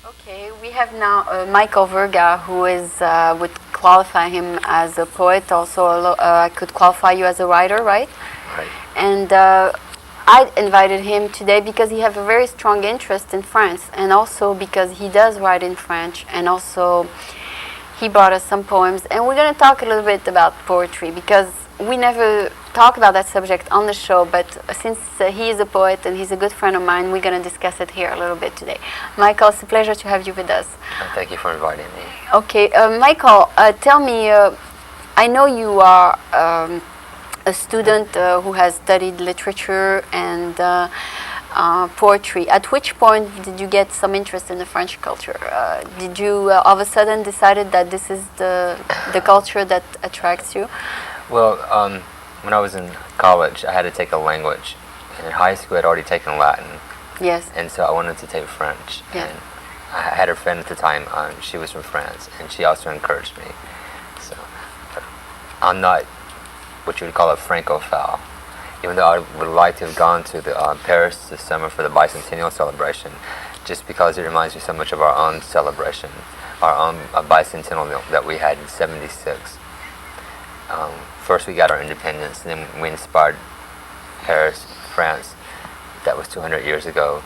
Okay, we have now Michael Virga, who is would qualify him as a poet. Also, I could qualify you as a writer, right? Right. And I invited him today because he has a very strong interest in France, and also because he does write in French, and also he brought us some poems. And we're going to talk a little bit about poetry because we never talk about that subject on the show, but since he is a poet and he's a good friend of mine, we're going to discuss it here a little bit today. Michael, it's a pleasure to have you with us. Thank you for inviting me. Okay, Michael, tell me, I know you are a student who has studied literature and poetry. At which point did you get some interest in the French culture? Did you all of a sudden decided that this is the culture that attracts you? Well, when I was in college, I had to take a language. And in high school, I'd already taken Latin. Yes. And so I wanted to take French. Yeah. And I had a friend at the time, she was from France, and she also encouraged me. So I'm not what you would call a Francophile, even though I would like to have gone to Paris this summer for the bicentennial celebration, just because it reminds me so much of our own celebration, our own bicentennial that we had in '76. First we got our independence, and then we inspired Paris, France. That was 200 years ago.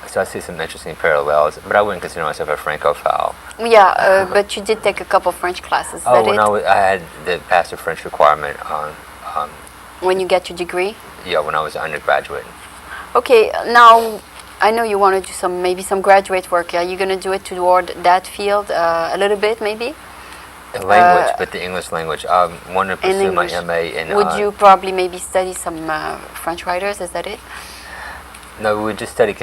So I see some interesting parallels, but I wouldn't consider myself a Francophile. Yeah, but you did take a couple French classes. Oh, when I had the pass the French requirement on. When you get your degree? Yeah, when I was an undergraduate. Okay, now I know you want to do maybe some graduate work. Are you going to do it toward that field a little bit, maybe? Language, but the English language. I want to pursue my MA in. Would you probably maybe study some French writers? Is that it? No, we would just study.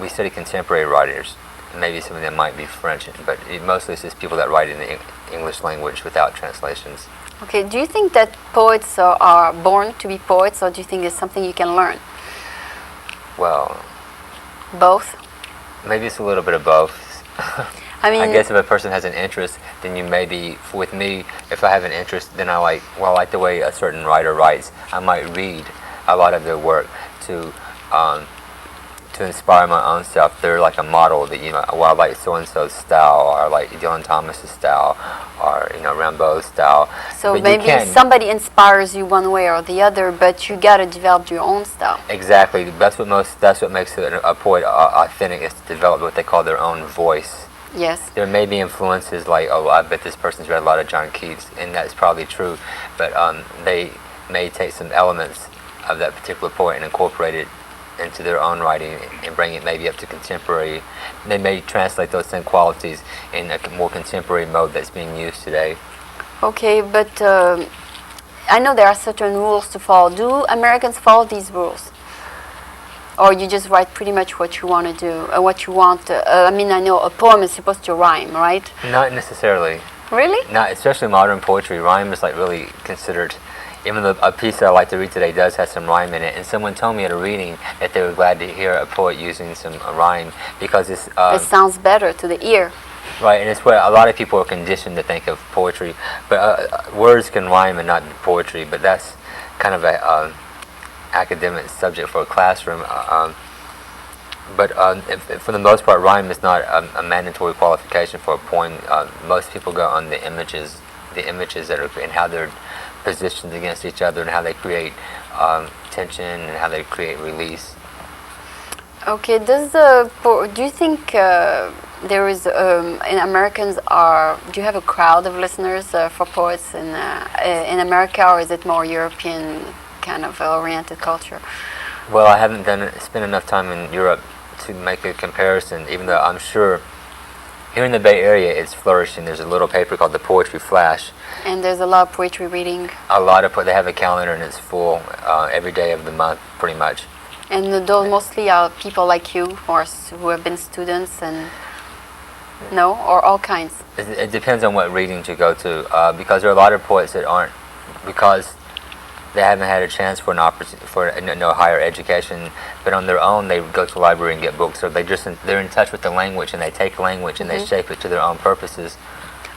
We study contemporary writers. Maybe some of them might be French, but mostly it's just people that write in the English language without translations. Okay. Do you think that poets are born to be poets, or do you think it's something you can learn? Well, both. Maybe it's a little bit of both. I mean, I guess if a person has an interest, then you maybe, with me, if I have an interest, then I like the way a certain writer writes. I might read a lot of their work to inspire my own self. They're like a model that, well, I like so-and-so's style, or I like Dylan Thomas's style, or, Rimbaud's style. So but maybe somebody inspires you one way or the other, but you got to develop your own style. Exactly. That's what makes a poet authentic, is to develop what they call their own voice. Yes. There may be influences like, oh, I bet this person's read a lot of John Keats, and that's probably true, but they may take some elements of that particular poet and incorporate it into their own writing and bring it maybe up to contemporary. They may translate those same qualities in a more contemporary mode that's being used today. Okay, but I know there are certain rules to follow. Do Americans follow these rules? Or you just write pretty much what you want to do, what you want. I mean, I know a poem is supposed to rhyme, right? Not necessarily. Really? Not, especially modern poetry. Rhyme is like really considered. Even though a piece that I like to read today does have some rhyme in it, and someone told me at a reading that they were glad to hear a poet using some rhyme because it's. It sounds better to the ear. Right, and it's what a lot of people are conditioned to think of poetry. But words can rhyme and not poetry. But that's kind of a academic subject for a classroom. But for the most part, rhyme is not a mandatory qualification for a poem. Most people go on the images that are, and how they're positioned against each other, and how they create tension, and how they create release. Okay, do you think there is in Americans do you have a crowd of listeners for poets in America, or is it more European kind of oriented culture? Well, I haven't spent enough time in Europe to make a comparison, even though I'm sure here in the Bay Area it's flourishing. There's a little paper called the Poetry Flash. And there's a lot of poetry reading. They have a calendar and it's full every day of the month, pretty much. And those mostly are people like you, who have been students, and or all kinds. It depends on what readings you go to, because there are a lot of poets that aren't, because they haven't had a chance for no higher education, but on their own they go to the library and get books, so they're in touch with the language, and they take language and they shape it to their own purposes.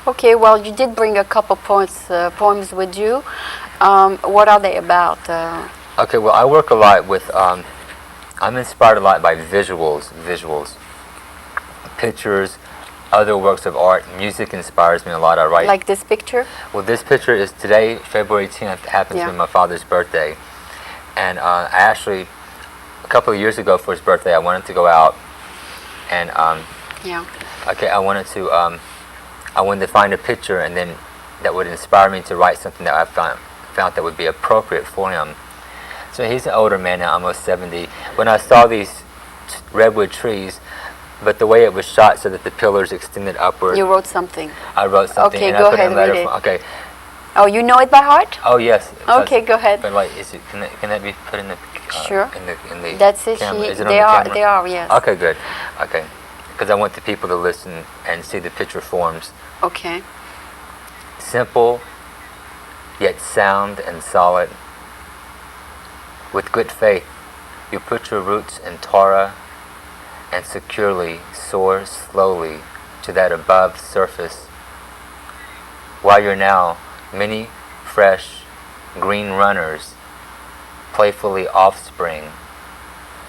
Okay, well, you did bring a couple poems with you. What are they about? Okay, well, I work a lot with. I'm inspired a lot by visuals, pictures, other works of art. Music inspires me a lot. I write. Like this picture? Well, this picture is today, February 10th. Happens to be my father's birthday, and I actually, a couple of years ago for his birthday, I wanted to go out, and Yeah. okay, I wanted to find a picture, and then that would inspire me to write something that I found that would be appropriate for him. So he's an older man now, almost 70. When I saw these redwood trees, but the way it was shot so that the pillars extended upward. You wrote something. I wrote something. Okay, and go I put ahead, in a letter read it. Okay. Oh, you know it by heart? Oh yes. Okay, go ahead. But like, can that be put in the Sure. in the That's it. camera? Is it on They the are. camera? They are. Yes. Okay, good. Okay, because I want the people to listen and see the picture forms. Okay. Simple, yet sound and solid. With good faith, you put your roots in Torah and securely soar slowly to that above surface, while you're now many fresh green runners, playfully offspring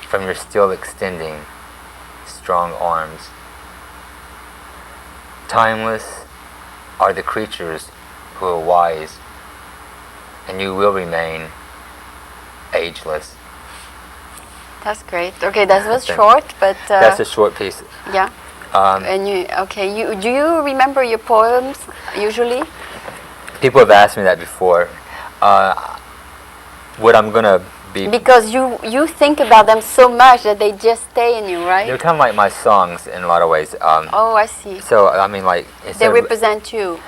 from your still extending strong arms. Timeless are the creatures who are wise, and you will remain ageless. That's great. Okay, that was Thanks. short, but That's a short piece. yeah. And you okay? Do you remember your poems usually? People have asked me that before. What I'm gonna be. Because you think about them so much that they just stay in you, right? They're kind of like my songs in a lot of ways. Oh, I see. So I mean, like They instead of, represent you.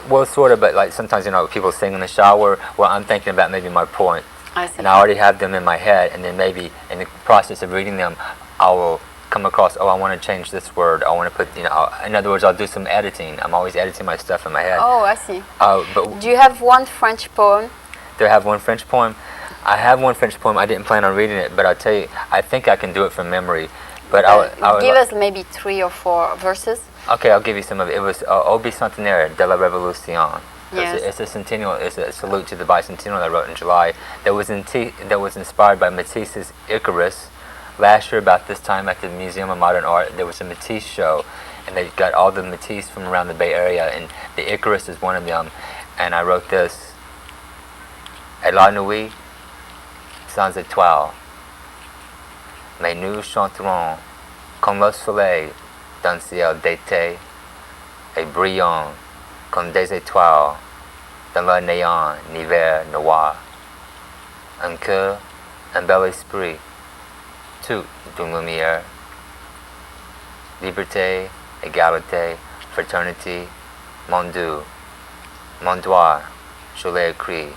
well, sort of, but like sometimes people sing in the shower. Well, I'm thinking about maybe my poem, I see. and I already have them in my head, and then maybe in the process of reading them, I will come across. Oh, I want to change this word. I want to put. In other words, I'll do some editing. I'm always editing my stuff in my head. Oh, I see. But Do you have one French poem? do I have one French poem? I have one French poem. I didn't plan on reading it, but I'll tell you, I think I can do it from memory. But I'll Give us maybe 3 or 4 verses. Okay, I'll give you some of it. It was Au Bicentenaire de la Révolution. Yes. It's a centennial. It's a salute to the bicentennial that I wrote in July. That was inspired by Matisse's Icarus. Last year, about this time, at the Museum of Modern Art, there was a Matisse show, and they got all the Matisse from around the Bay Area, and the Icarus is one of them. And I wrote this. Et la nuit, sans étoiles, mais nous chanterons comme le soleil d'un ciel d'été, et brillant comme des étoiles dans le néant hiver noir. Un cœur, un bel esprit, tout d'une lumière. Liberté, égalité, fraternité, mon Dieu, mon droit, je l'ai écrit.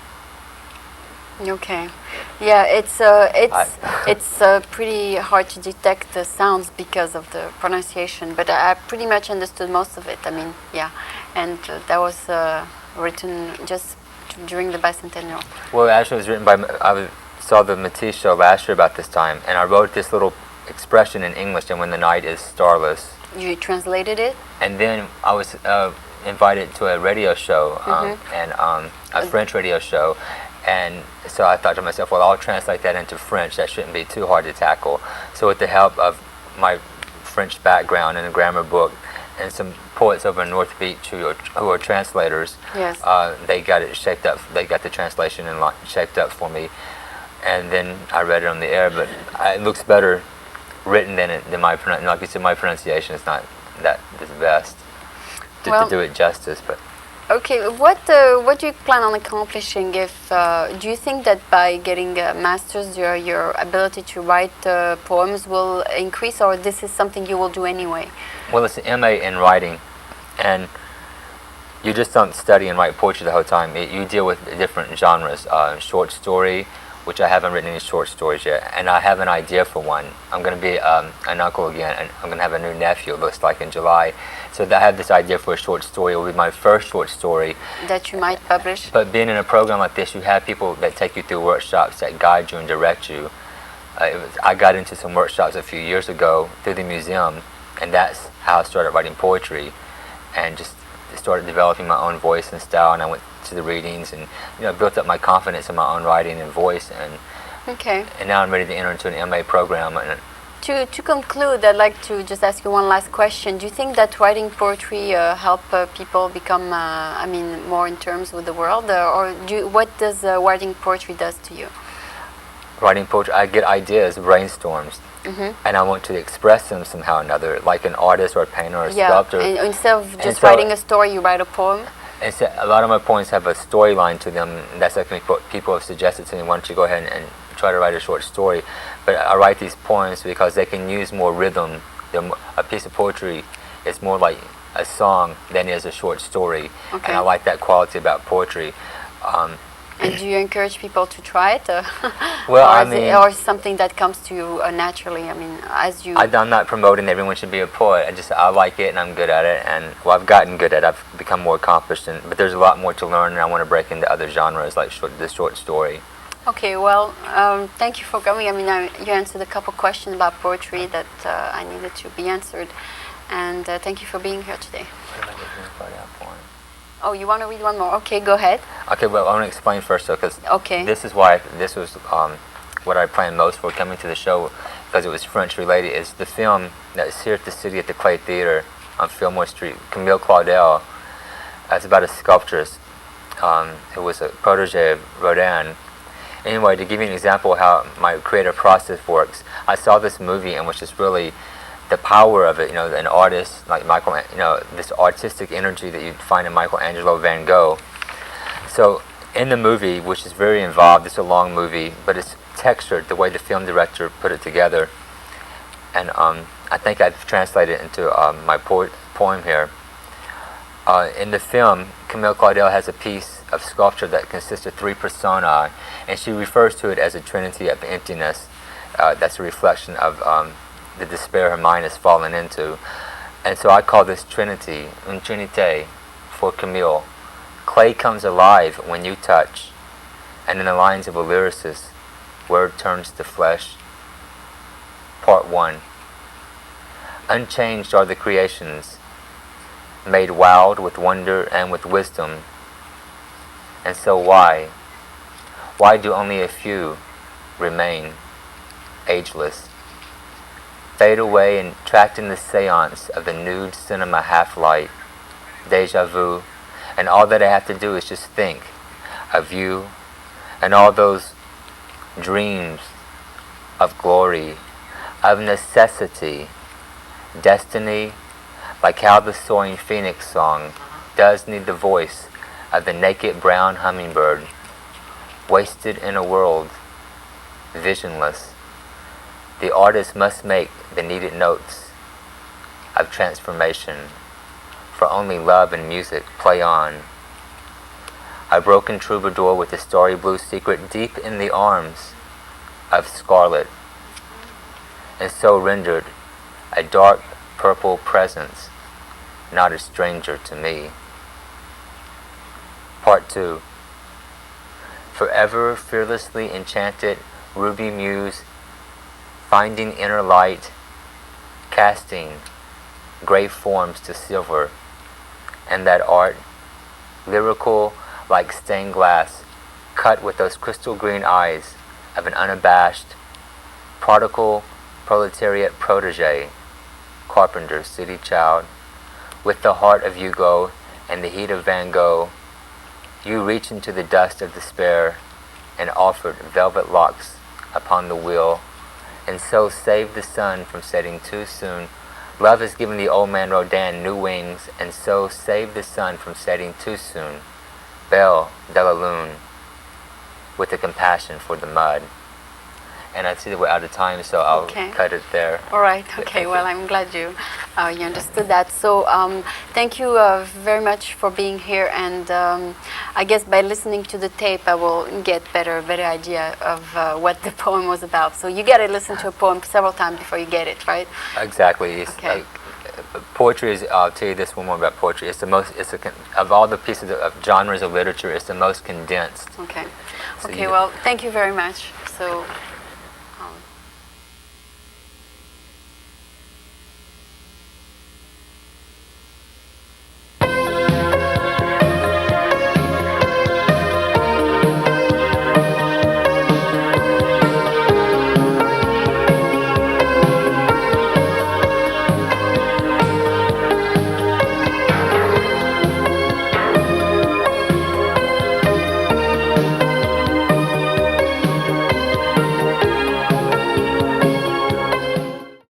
Okay. Yeah, it's pretty hard to detect the sounds because of the pronunciation, but I pretty much understood most of it. I mean, yeah, and that was written just during the bicentennial. Well, actually, it was written by. Saw the Matisse show last year about this time, and I wrote this little expression in English. And when the night is starless. You translated it. And then I was invited to a radio show, and a French radio show. And so I thought to myself, well, I'll translate that into French. That shouldn't be too hard to tackle. So with the help of my French background and a grammar book and some poets over in North Beach who are translators, yes. They got it shaped up. They got the translation shaped up for me. And then I read it on the air, but it looks better written than my pronunciation. Like you said, my pronunciation is not the best to do it justice, but. Okay, what do you plan on accomplishing? Do you think that by getting a master's, your ability to write poems will increase, or this is something you will do anyway? Well, it's an MA in writing, and you just don't study and write poetry the whole time. You deal with different genres. Short story, which I haven't written any short stories yet, and I have an idea for one. I'm going to be an uncle again, and I'm going to have a new nephew, it looks like, in July. So I have this idea for a short story. It will be my first short story. That you might publish? But being in a program like this, you have people that take you through workshops, that guide you and direct you. I got into some workshops a few years ago through the museum, and that's how I started writing poetry, and just started developing my own voice and style. And I went to the readings and built up my confidence in my own writing and voice. And Okay. And now I'm ready to enter into an MA program. And To conclude, I'd like to just ask you one last question. Do you think that writing poetry help people become, more in terms with the world, or what does writing poetry does to you? writing poetry, I get ideas, brainstorms, and I want to express them somehow or another, like an artist or a painter or a sculptor. And instead of just so- writing a story, you write a poem. And so a lot of my poems have a storyline to them. And that's like people have suggested to me, why don't you go ahead and try to write a short story. But I write these poems because they can use more rhythm. A piece of poetry is more like a song than it is a short story. Okay. And I like that quality about poetry. And do you encourage people to try it? Well, or is it something that comes to you naturally? I mean, as you... I'm not promoting everyone should be a poet. I like it and I'm good at it. And well, I've gotten good at it. I've become more accomplished. But there's a lot more to learn, and I want to break into other genres like the short story. Okay, well, thank you for coming. I mean, you answered a couple questions about poetry that I needed to be answered. And thank you for being here today. Oh, you want to read one more? Okay, go ahead. Okay, well, I want to explain first, though, because Okay. this is why this was what I planned most for coming to the show, because it was French related. Is the film that's here at the city at the Clay Theater on Fillmore Street, Camille Claudel. It's about a sculptress who was a protege of Rodin. Anyway, to give you an example of how my creative process works, I saw this movie and was just really the power of it, an artist like this artistic energy that you'd find in Michelangelo, Van Gogh. So in the movie, which is very involved, it's a long movie, but it's textured the way the film director put it together. And I think I've translated it into my poem here. In the film, Camille Claudel has a piece of sculpture that consists of 3 personae, and she refers to it as a trinity of emptiness. That's a reflection of the despair her mind has fallen into. And so I call this trinity, une trinité, for Camille. Clay comes alive when you touch, and in the lines of a lyricist, word turns to flesh. Part 1. Unchanged are the creations, made wild with wonder and with wisdom. And so why do only a few remain ageless? Fade away and trapped in the seance of the nude cinema half-light, deja vu, and all that I have to do is just think of you and all those dreams of glory, of necessity, destiny, like how the soaring phoenix song does need the voice of the naked brown hummingbird, wasted in a world visionless. The artist must make the needed notes of transformation, for only love and music play on. A broken troubadour with a starry blue secret deep in the arms of scarlet, and so rendered a dark purple presence, not a stranger to me. Part 2. Forever fearlessly enchanted, ruby muse, finding inner light, casting gray forms to silver, and that art, lyrical like stained glass, cut with those crystal green eyes of an unabashed, prodigal proletariat protege, carpenter, city child, with the heart of Hugo and the heat of Van Gogh. You reach into the dust of despair and offered velvet locks upon the wheel, and so saved the sun from setting too soon. Love has given the old man Rodin new wings, and so saved the sun from setting too soon. Belle de la Lune, with a compassion for the mud. And I see that we're out of time, so I'll cut it there. All right. Okay. Well, I'm glad you understood that. So thank you very much for being here. And I guess by listening to the tape, I will get better idea of what the poem was about. So you got to listen to a poem several times before you get it, right? Exactly. Okay. Poetry is. I'll tell you this one more about poetry. It's the most. Of all the pieces of genres of literature, it's the most condensed. Okay. So Okay. Well, thank you very much. So.